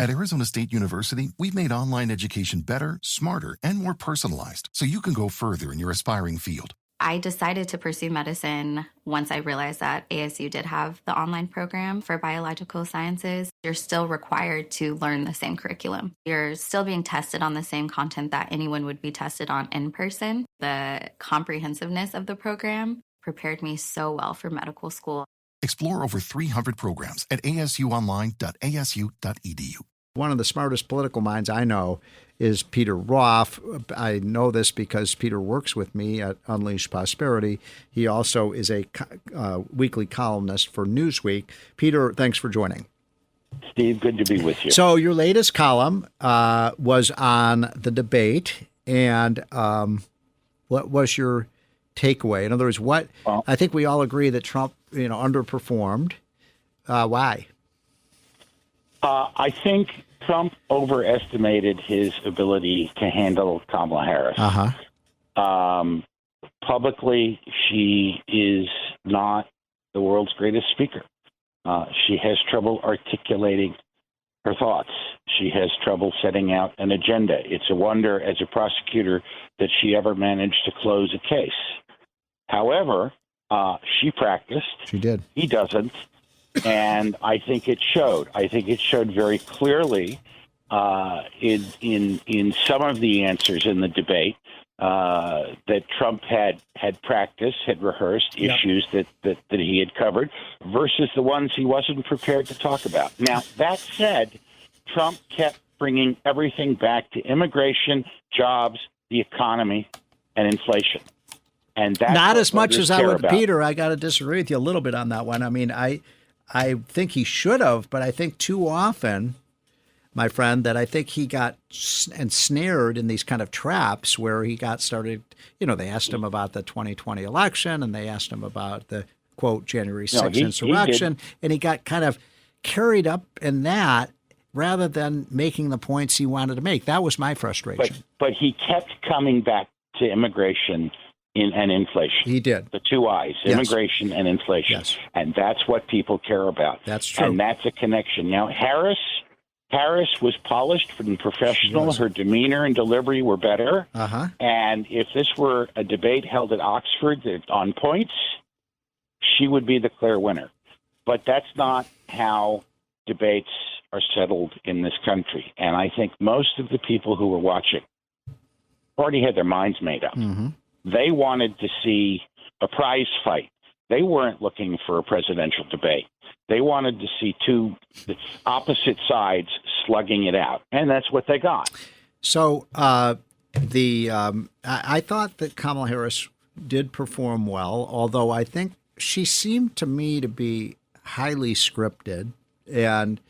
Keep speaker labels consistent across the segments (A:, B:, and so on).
A: At Arizona State University, we've made online education better, smarter, and more personalized so you can go further in your aspiring field.
B: I decided to pursue medicine once I realized that ASU did have the online program for biological sciences. You're still required to learn the same curriculum. You're still being tested on the same content that anyone would be tested on in person. The comprehensiveness of the program prepared me so well for medical school.
A: Explore over 300 programs at asuonline.asu.edu.
C: One of the smartest political minds I know is Peter Roff. I know this because Peter works with me at Unleash Prosperity. He also is a weekly columnist for Newsweek. Peter, thanks for joining.
D: Steve, good to be with you.
C: So your latest column was on the debate, and what was your takeaway? In other words, I think we all agree that Trump, underperformed. Why?
D: I think Trump overestimated his ability to handle Kamala Harris. Publicly, she is not the world's greatest speaker. She has trouble articulating her thoughts. She has trouble setting out an agenda. It's a wonder, as a prosecutor, that she ever managed to close a case. However, she practiced.
C: She did.
D: He doesn't. And I think it showed. I think it showed very clearly in some of the answers in the debate that Trump had practiced, had rehearsed issues that he had covered versus the ones he wasn't prepared to talk about. Now, that said, Trump kept bringing everything back to immigration, jobs, the economy, and inflation. And that's
C: not as much as I would,
D: about.
C: Peter. I got to disagree with you a little bit on that one. I mean, I think he should have, but I think too often, my friend, that I think he got ensnared in these kind of traps where he got started. They asked him about the 2020 election, and they asked him about the, quote, January 6th insurrection, and he got kind of carried up in that rather than making the points he wanted to make. That was my frustration.
D: But he kept coming back to immigration and inflation.
C: He did.
D: The two I's, immigration and inflation.
C: Yes.
D: And that's what people care about.
C: That's true.
D: And that's a connection. Now, Harris was polished and professional. Her demeanor and delivery were better. And if this were a debate held at Oxford on points, she would be the clear winner. But that's not how debates are settled in this country. And I think most of the people who were watching already had their minds made up. They wanted to see a prize fight. They weren't looking for a presidential debate. They wanted to see two opposite sides slugging it out, and that's what they got.
C: So I thought that Kamala Harris did perform well, although I think she seemed to me to be highly scripted, and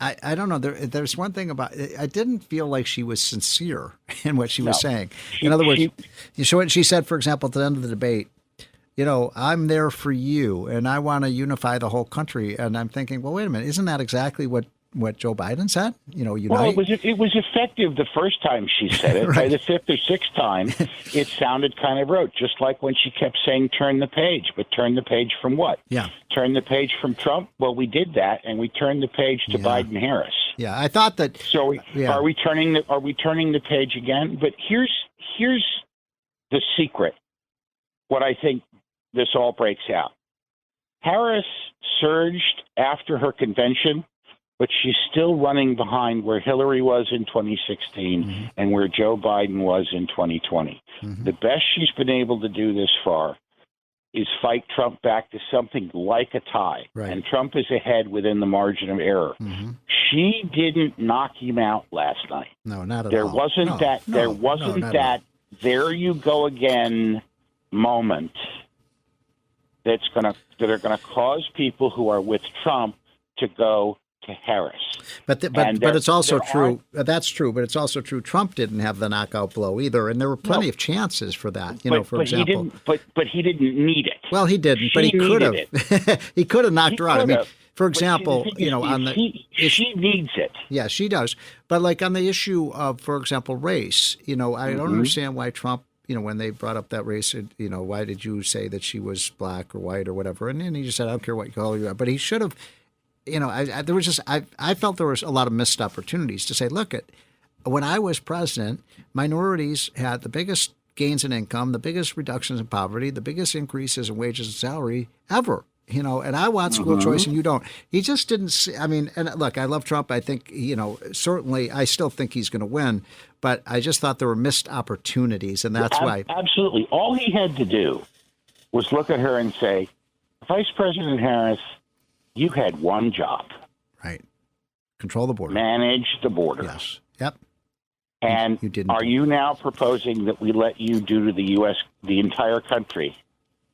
C: I don't know. There's one thing about it. I didn't feel like she was sincere in what she was saying. In other words, she said, for example, at the end of the debate, I'm there for you, and I want to unify the whole country. And I'm thinking, well, wait a minute, isn't that exactly what Joe Biden said? Unite.
D: Well, it was effective the first time she said it. Right. By the fifth or sixth time, it sounded kind of rote, just like when she kept saying, turn the page. But turn the page from what?
C: Yeah.
D: Turn the page from Trump? Well, we did that, and we turned the page to Biden-Harris.
C: Yeah, I thought that.
D: So are we turning the page again? But here's the secret. What I think this all breaks out. Harris surged after her convention, but she's still running behind where Hillary was in 2016 and where Joe Biden was in 2020. The best she's been able to do this far is fight Trump back to something like a tie. Right. And Trump is ahead within the margin of error. She didn't knock him out last night.
C: No, not at
D: all. There wasn't that there you go again moment that are going to cause people who are with Trump to go to Harris.
C: But it's also true. That's true. But it's also true. Trump didn't have the knockout blow either, and there were plenty of chances for that. For example,
D: he didn't need it.
C: Well, he didn't. But he could have. He could have knocked her out. I mean, for example,
D: she needs it.
C: Yeah, she does. But like on the issue of, for example, race, I don't understand why Trump. When they brought up that race, why did you say that she was black or white or whatever? And then he just said, I don't care what you call her. But he should have I felt there was a lot of missed opportunities to say, look, when I was president, minorities had the biggest gains in income, the biggest reductions in poverty, the biggest increases in wages and salary ever. And I want school choice and you don't. He just didn't see. I mean, and look, I love Trump. I think, certainly I still think he's going to win, but I just thought there were missed opportunities. And that's why.
D: Absolutely. All he had to do was look at her and say, Vice President Harris, you had one job.
C: Right. Control the border.
D: Manage the border.
C: Yes. Yep.
D: And
C: you didn't.
D: Are you now proposing that we let you do to the U.S., the entire country,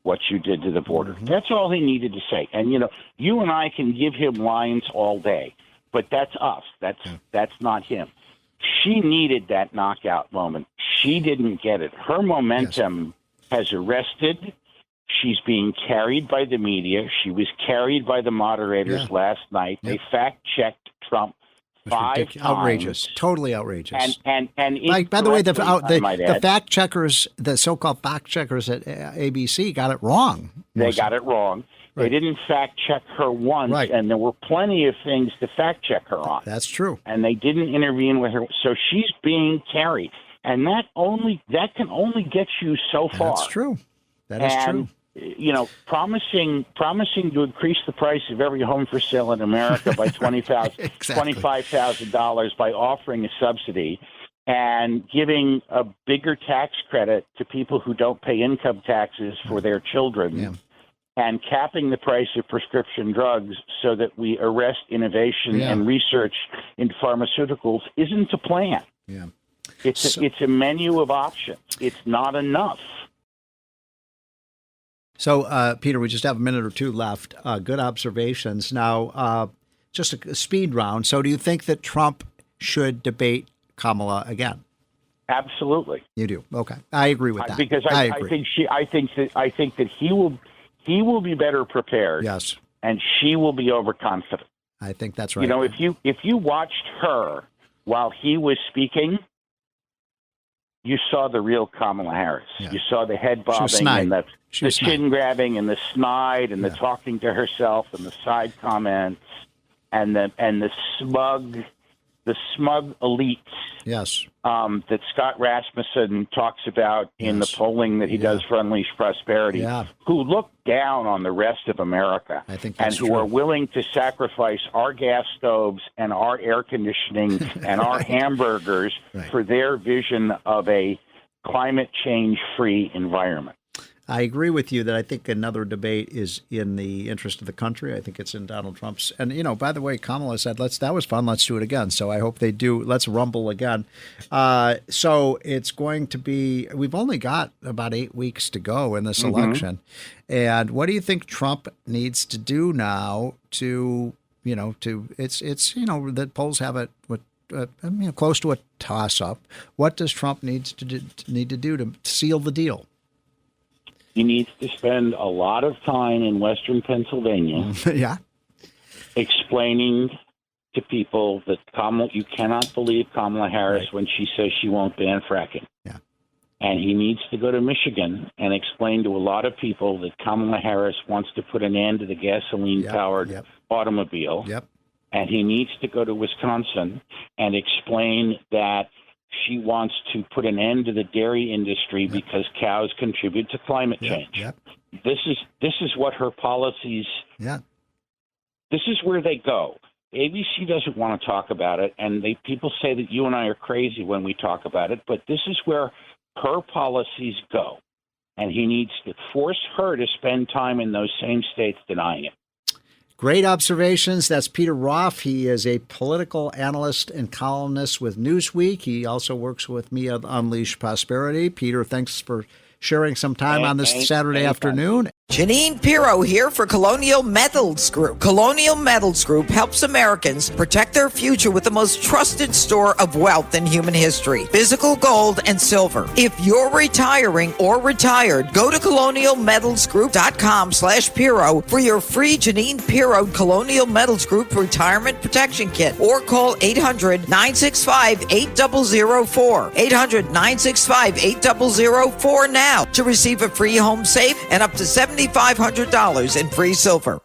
D: what you did to the border? Mm-hmm. That's all he needed to say. And, you and I can give him lines all day, but that's us. That's not him. She needed that knockout moment. She didn't get it. Her momentum has arrested. She's being carried by the media. She was carried by the moderators last night. They fact-checked Trump 5 times.
C: Outrageous. Totally outrageous.
D: And
C: by the way, the fact checkers, the so-called fact checkers at ABC got it wrong.
D: They got it wrong. Right. They didn't fact check her once, and there were plenty of things to fact check her on.
C: That's true.
D: And they didn't intervene with her. So she's being carried. And that can only get you so far.
C: That's true. That is true.
D: Promising to increase the price of every home for sale in America by $25,000 by offering a subsidy and giving a bigger tax credit to people who don't pay income taxes for their children and capping the price of prescription drugs so that we arrest innovation and research in pharmaceuticals isn't a plan.
C: Yeah.
D: It's a menu of options. It's not enough.
C: So, Peter, we just have a minute or two left. Good observations. Now, just a speed round. So do you think that Trump should debate Kamala again?
D: Absolutely.
C: You do? Okay. I agree with that.
D: Because I think that he will be better prepared.
C: Yes.
D: And she will be overconfident.
C: I think that's right.
D: If you watched her while he was speaking, you saw the real Kamala Harris. Yeah. You saw the head bobbing and the chin grabbing and the snide and the talking to herself and the side comments and the smug elites.
C: Yes.
D: That Scott Rasmussen talks about in the polling that he does for Unleash Prosperity, who look down on the rest of America and who are willing to sacrifice our gas stoves and our air conditioning and our hamburgers for their vision of a climate change-free environment.
C: I agree with you that I think another debate is in the interest of the country. I think it's in Donald Trump's. And, by the way, Kamala said, that was fun. Let's do it again. So I hope they do. Let's rumble again. So it's going to be, we've only got about 8 weeks to go in this election. And what do you think Trump needs to do now to, the polls have it with, close to a toss up. What does Trump need to do to seal the deal?
D: He needs to spend a lot of time in Western Pennsylvania explaining to people that you cannot believe Kamala Harris when she says she won't ban fracking.
C: Yeah.
D: And he needs to go to Michigan and explain to a lot of people that Kamala Harris wants to put an end to the gasoline-powered automobile.
C: Yep.
D: And he needs to go to Wisconsin and explain that she wants to put an end to the dairy industry because cows contribute to climate change.
C: Yep.
D: This is what her policies.
C: Yeah.
D: This is where they go. ABC doesn't want to talk about it, and people say that you and I are crazy when we talk about it. But this is where her policies go, and he needs to force her to spend time in those same states denying it.
C: Great observations. That's Peter Roff. He is a political analyst and columnist with Newsweek. He also works with me at Unleash Prosperity. Peter, thanks for sharing some time on this Saturday afternoon.
E: Janine Pirro here for Colonial Metals Group. Colonial Metals Group helps Americans protect their future with the most trusted store of wealth in human history, physical gold and silver. If you're retiring or retired, go to colonialmetalsgroup.com/Pirro for your free Janine Pirro Colonial Metals Group Retirement Protection Kit, or call 800-965-8004. 800-965-8004 now to receive a free home safe and up to $7,500 in free silver.